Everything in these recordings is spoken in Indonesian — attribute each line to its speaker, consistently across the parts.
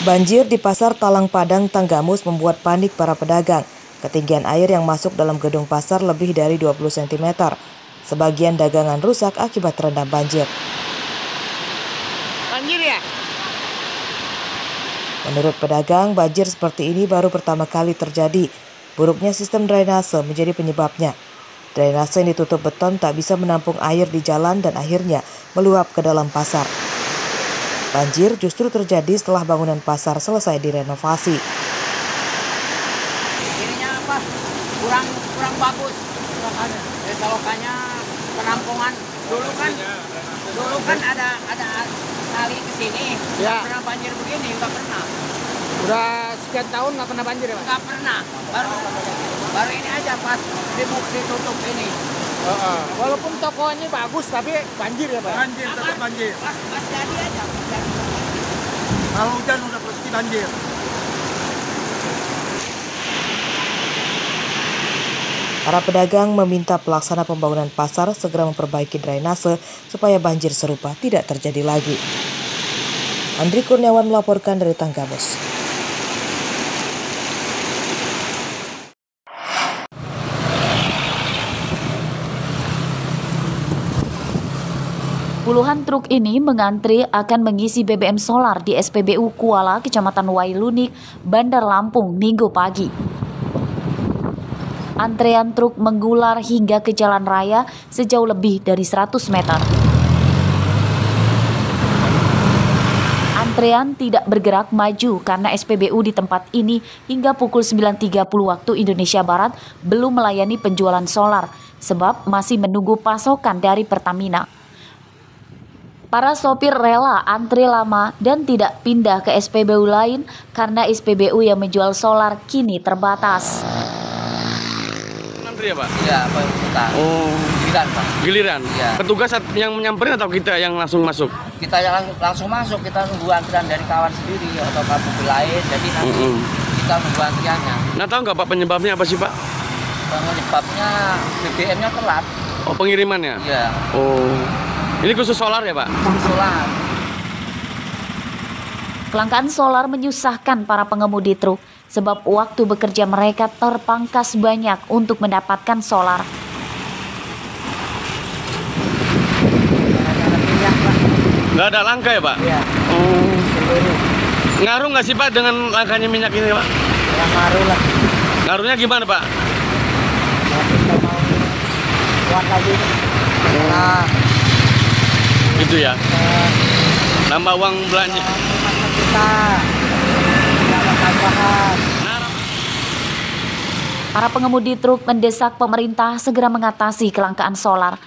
Speaker 1: Banjir di Pasar Talang Padang, Tanggamus membuat panik para pedagang. Ketinggian air yang masuk dalam gedung pasar lebih dari 20 cm. Sebagian dagangan rusak akibat terendam banjir.
Speaker 2: Banjir ya?
Speaker 1: Menurut pedagang, banjir seperti ini baru pertama kali terjadi. Buruknya sistem drainase menjadi penyebabnya. Drainase yang ditutup beton tak bisa menampung air di jalan dan akhirnya meluap ke dalam pasar. Banjir justru terjadi setelah bangunan pasar selesai direnovasi.
Speaker 2: Ininya apa? Kurang bagus. Selokannya penampungan. Dulu kan ada kali ke sini. Ya. Nggak pernah banjir begini, nggak pernah. Udah sekian tahun nggak pernah banjir ya, Pak? Nggak pernah. Baru ini aja pas ditutup ini. Walaupun tokonya bagus tapi banjir ya, Pak? Banjir, tetap banjir. Pas jadi aja. Kalau hujan udah pasti banjir.
Speaker 1: Para pedagang meminta pelaksana pembangunan pasar segera memperbaiki drainase supaya banjir serupa tidak terjadi lagi. Andri Kurniawan melaporkan dari Tanggamus.
Speaker 3: Puluhan truk ini mengantri akan mengisi BBM solar di SPBU Kuala, Kecamatan Wailunik, Bandar Lampung, Minggu pagi. Antrean truk mengular hingga ke jalan raya sejauh lebih dari 100 meter. Antrean tidak bergerak maju karena SPBU di tempat ini hingga pukul 9.30 waktu Indonesia Barat belum melayani penjualan solar sebab masih menunggu pasokan dari Pertamina. Para sopir rela antri lama dan tidak pindah ke SPBU lain karena SPBU yang menjual solar kini terbatas.
Speaker 4: Antri ya, Pak?
Speaker 2: Iya, Pak.
Speaker 4: Oh,
Speaker 2: Giliran, Pak.
Speaker 4: giliran?
Speaker 2: Iya.
Speaker 4: Petugas yang menyamperin atau kita yang langsung masuk?
Speaker 2: Kita yang langsung masuk, kita nunggu antrian dari kawan sendiri atau mobil lain, jadi nanti kita nunggu antriannya.
Speaker 4: Nah, tahu nggak Pak penyebabnya apa sih, Pak?
Speaker 2: Penyebabnya BBM-nya telat.
Speaker 4: Oh, pengirimannya?
Speaker 2: Iya.
Speaker 4: Oh, ini khusus solar ya, Pak?
Speaker 2: Solar.
Speaker 3: Kelangkaan solar menyusahkan para pengemudi truk sebab waktu bekerja mereka terpangkas banyak untuk mendapatkan solar.
Speaker 4: Nggak ada langka ya, Pak?
Speaker 2: Iya.
Speaker 4: Oh. Ngaruh nggak sih, Pak, dengan langkanya minyak ini, Pak?
Speaker 2: Ya ngaruh lah.
Speaker 4: Ngaruhnya gimana, Pak?
Speaker 2: Ya, kita mau kuat lagi. Nah,
Speaker 4: Gitu ya? Nambah uang belanja.
Speaker 2: kita tambahan.
Speaker 3: Para pengemudi truk mendesak pemerintah segera mengatasi kelangkaan solar.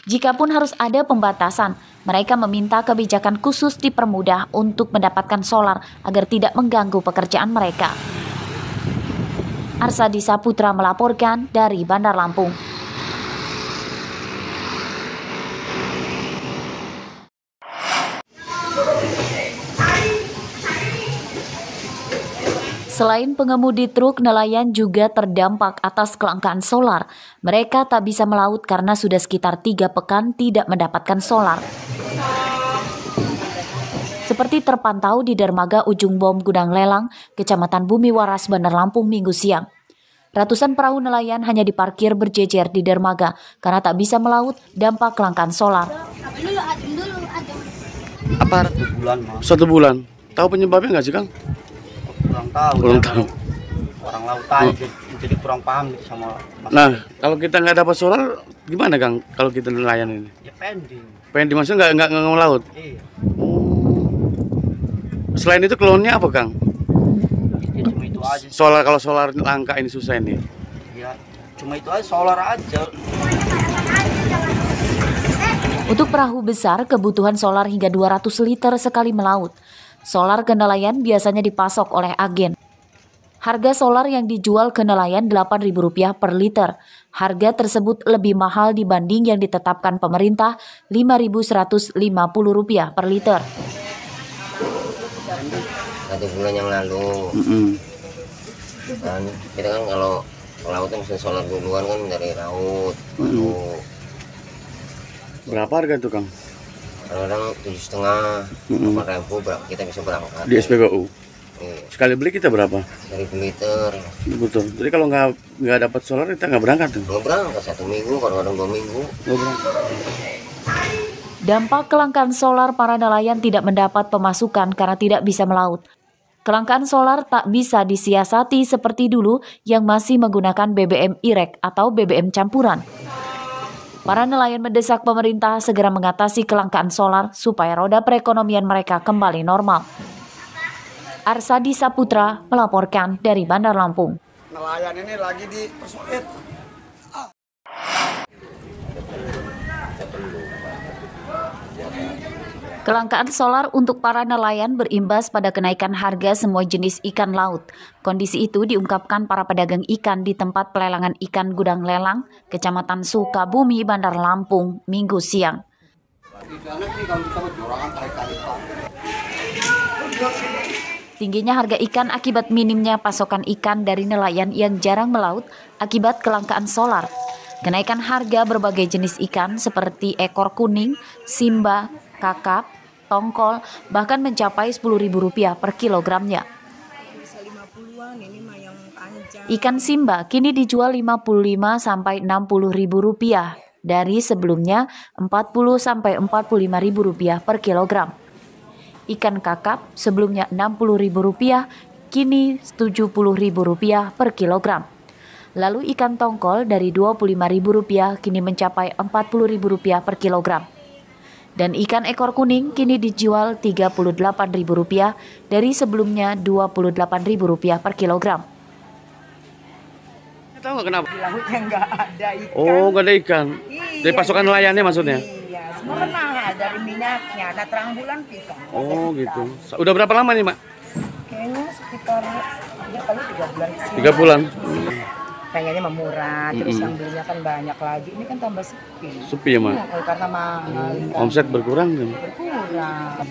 Speaker 3: Jikapun harus ada pembatasan, mereka meminta kebijakan khusus dipermudah untuk mendapatkan solar agar tidak mengganggu pekerjaan mereka. Arsadi Saputra melaporkan dari Bandar Lampung. Selain pengemudi truk, nelayan juga terdampak atas kelangkaan solar. Mereka tak bisa melaut karena sudah sekitar 3 pekan tidak mendapatkan solar. Seperti terpantau di dermaga Ujung Bom Gudang Lelang, Kecamatan Bumi Waras, Bandar Lampung Minggu siang. Ratusan perahu nelayan hanya diparkir berjejer di dermaga karena tak bisa melaut dampak kelangkaan solar.
Speaker 4: Apa? 1 bulan. Tahu penyebabnya nggak sih, Kang?
Speaker 2: Kurang tahu. Orang lautan jadi kurang paham gitu sama masalah.
Speaker 4: Nah, kalau kita nggak dapat solar, gimana, Kang? Kalau kita nelayan ini?
Speaker 2: Ya pending.
Speaker 4: Pending maksudnya nggak ngelaut?
Speaker 2: Iya.
Speaker 4: Selain itu keluhannya apa, Kang?
Speaker 2: Ya, cuma itu aja.
Speaker 4: Kalau solar langka ini susah ini.
Speaker 2: Ya, cuma itu aja, solar aja.
Speaker 3: Untuk perahu besar, kebutuhan solar hingga 200 liter sekali melaut. Solar ke nelayan biasanya dipasok oleh agen. Harga solar yang dijual ke nelayan Rp8.000 per liter. Harga tersebut lebih mahal dibanding yang ditetapkan pemerintah Rp5.150 per liter.
Speaker 5: 1 bulan yang lalu. Dan kita kan kalau lautnya mesti solar duluan kan dari laut.
Speaker 4: Berapa harga itu, Kang?
Speaker 5: Kadang-kadang 7,5, 8.000 kita bisa berangkat.
Speaker 4: Di SPBU?
Speaker 5: Iya.
Speaker 4: Sekali beli kita berapa?
Speaker 5: 1.000 liter.
Speaker 4: Betul. Jadi kalau nggak dapat solar kita nggak berangkat tuh.
Speaker 5: Nggak berangkat 1 minggu, kadang-kadang 2 minggu.
Speaker 4: Nggak berangkat.
Speaker 3: Dampak kelangkaan solar, para nelayan tidak mendapat pemasukan karena tidak bisa melaut. Kelangkaan solar tak bisa disiasati seperti dulu yang masih menggunakan BBM irek atau BBM campuran. Para nelayan mendesak pemerintah segera mengatasi kelangkaan solar supaya roda perekonomian mereka kembali normal. Arsadi Saputra melaporkan dari Bandar Lampung.
Speaker 6: Nelayan ini lagi dipersulit.
Speaker 3: Kelangkaan solar untuk para nelayan berimbas pada kenaikan harga semua jenis ikan laut. Kondisi itu diungkapkan para pedagang ikan di tempat pelelangan ikan Gudang Lelang, Kecamatan Sukabumi, Bandar Lampung, Minggu siang. Tingginya harga ikan akibat minimnya pasokan ikan dari nelayan yang jarang melaut akibat kelangkaan solar. Kenaikan harga berbagai jenis ikan seperti ekor kuning, simba, kakap, tongkol bahkan mencapai Rp10.000 per kilogramnya. Ikan simba kini dijual Rp55 sampai Rp60.000 dari sebelumnya Rp40 sampai Rp45.000 per kilogram. Ikan kakap sebelumnya Rp60.000 kini Rp70.000 per kilogram. Lalu ikan tongkol dari Rp25.000 kini mencapai Rp40.000 per kilogram. Dan ikan ekor kuning kini dijual Rp38.000 dari sebelumnya Rp28.000 per kilogram.
Speaker 4: Tahu nggak kenapa?
Speaker 2: Di lautnya nggak ada ikan.
Speaker 4: Oh, nggak ada ikan.
Speaker 2: Iya,
Speaker 4: Dari pasokan nelayannya maksudnya?
Speaker 2: Iya, semua kena dari minyaknya. Ada terang bulan pisang.
Speaker 4: Oh, gitu. Udah berapa lama nih, Mak?
Speaker 2: Kayaknya sekitar 3 bulan.
Speaker 4: 3 bulan.
Speaker 2: Pengennya murah, terus yang belinya kan banyak lagi. Ini kan tambah sepi.
Speaker 4: Sepi ya, Mak?
Speaker 2: Karena mahal.
Speaker 4: Omset berkurang kan?
Speaker 2: Berkurang.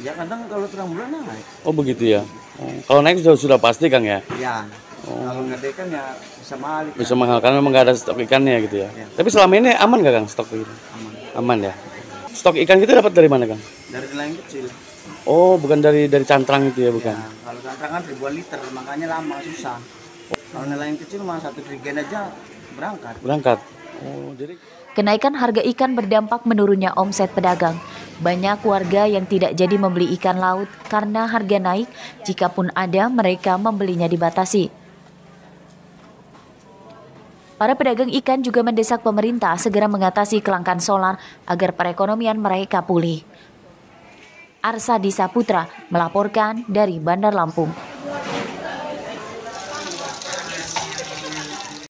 Speaker 6: Ya kadang kalau terang bulan naik.
Speaker 4: Oh, begitu ya. Oh, kalau naik sudah pasti, Kang ya?
Speaker 6: Ya. Kalau nggak ada ikan ya bisa mahal.
Speaker 4: Bisa mahal karena memang nggak ada stok ikannya gitu ya. Tapi selama ini aman nggak, Kang, stok itu? Aman ya. Stok ikan kita dapat dari mana, Kang?
Speaker 6: Dari nelayan kecil.
Speaker 4: Oh, bukan dari cantrang itu ya, bukan?
Speaker 6: Ya, kalau cantrang kan ribuan liter, makanya lama susah. Kalau nelayan kecil mah 1 jerigen aja berangkat.
Speaker 4: Berangkat. Oh, jadi
Speaker 3: Kenaikan harga ikan berdampak menurunnya omset pedagang. Banyak warga yang tidak jadi membeli ikan laut karena harga naik, jikapun ada mereka membelinya dibatasi. Para pedagang ikan juga mendesak pemerintah segera mengatasi kelangkaan solar agar perekonomian mereka pulih. Arsadi Saputra melaporkan dari Bandar Lampung.